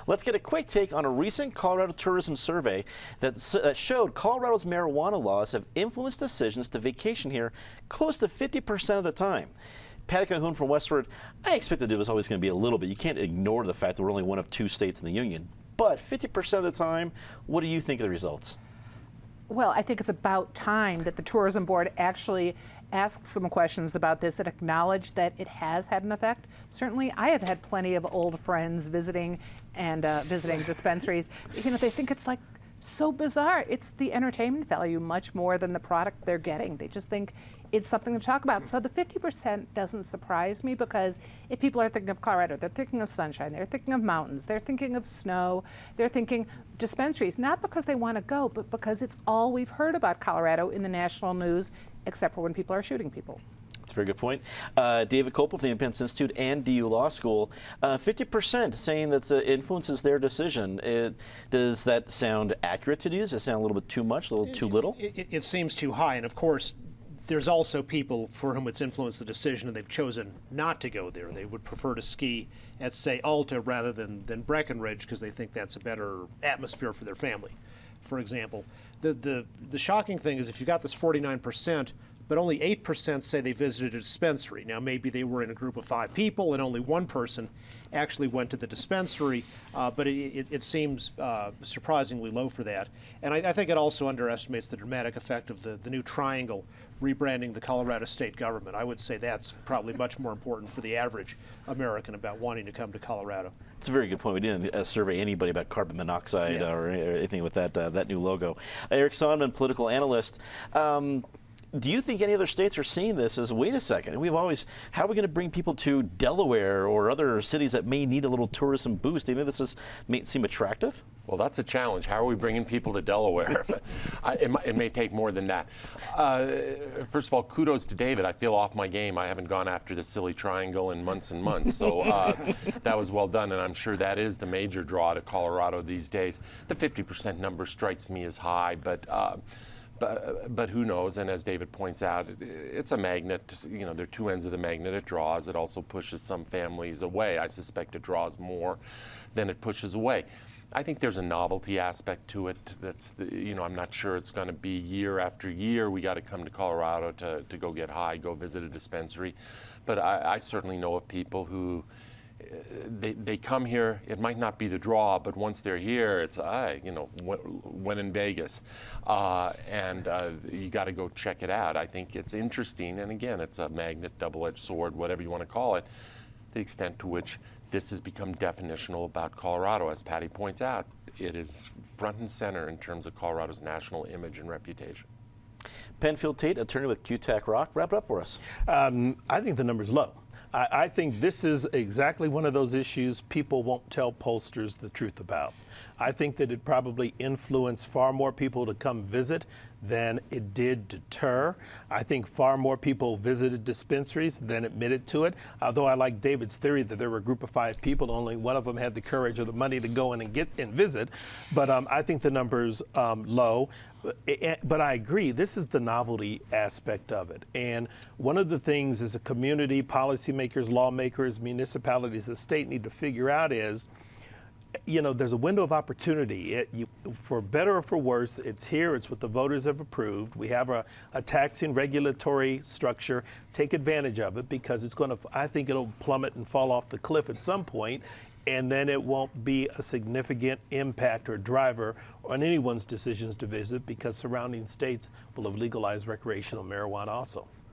Let's get a quick take on a recent Colorado tourism survey that showed Colorado's marijuana laws have influenced decisions to vacation here close to 50% of the time. Patty Calhoun from Westward, I expected it was always going to be a little bit. You can't ignore the fact that we're only one of 2 states in the union. But 50% of the time, what do you think of the results? Well, I think it's about time that the Tourism Board actually asked some questions about this that acknowledge that it has had an effect. Certainly, I have had plenty of old friends visiting and visiting dispensaries. You know, they think it's like so bizarre. It's the entertainment value much more than the product they're getting. They just think it's something to talk about. So the 50% doesn't surprise me, because if people are thinking of Colorado, they're thinking of sunshine, they're thinking of mountains, they're thinking of snow, they're thinking dispensaries, not because they want to go, but because it's all we've heard about Colorado in the national news, except for when people are shooting people. That's a very good point. David Kopel of the Independence Institute and DU Law School, 50% saying that influences their decision. Does that sound accurate to you? Does it sound a little bit too much, a little too little? It seems too high, and of course, there's also people for whom it's influenced the decision and they've chosen not to go there. They would prefer to ski at, say, Alta rather than Breckenridge, because they think that's a better atmosphere for their family, for example. The shocking thing is, if you got this 49%, but only 8% say they visited a dispensary. Now, maybe they were in a group of 5 people and only one person actually went to the dispensary, but it seems surprisingly low for that. And I think it also underestimates the dramatic effect of the new triangle rebranding the Colorado state government. I would say that's probably much more important for the average American about wanting to come to Colorado. It's a very good point. We didn't survey anybody about carbon monoxide or anything with that new logo. Eric Sonman, political analyst. Do you think any other states are seeing this as, wait a second, how are we going to bring people to Delaware or other cities that may need a little tourism boost? Do you think this may seem attractive? Well, that's a challenge. How are we bringing people to Delaware? It may take more than that. First of all, kudos to David. I feel off my game. I haven't gone after the silly triangle in months and months. So that was well done, and I'm sure that is the major draw to Colorado these days. The 50% number strikes me as high, but who knows? And as David points out, it's a magnet. You know, there are 2 ends of the magnet. It draws. It also pushes some families away. I suspect it draws more than it pushes away. I think there's a novelty aspect to it. I'm not sure it's going to be year after year. We got to come to Colorado to go get high, go visit a dispensary. But I certainly know of people who they come here. It might not be the draw, but once they're here, it's when in Vegas, and you got to go check it out. I think it's interesting, and again, it's a magnet, double-edged sword, whatever you want to call it. The extent to which this has become definitional about Colorado, as Patty points out, it is front and center in terms of Colorado's national image and reputation. Penfield Tate, attorney with QTAC Rock, wrap it up for us. I think the number's low. I think this is exactly one of those issues people won't tell pollsters the truth about. I think that it probably influenced far more people to come visit than it did deter. I think far more people visited dispensaries than admitted to it, although I like David's theory that there were a group of 5 people, only one of them had the courage or the money to go in and visit. But I think the number's low. But I agree, this is the novelty aspect of it. And one of the things as a community, policymakers, lawmakers, municipalities, the state need to figure out is, there's a window of opportunity. For better or for worse, it's here. It's what the voters have approved. We have a taxing regulatory structure. Take advantage of it, because I think it'll plummet and fall off the cliff at some point, and then it won't be a significant impact or driver on anyone's decisions to visit, because surrounding states will have legalized recreational marijuana also.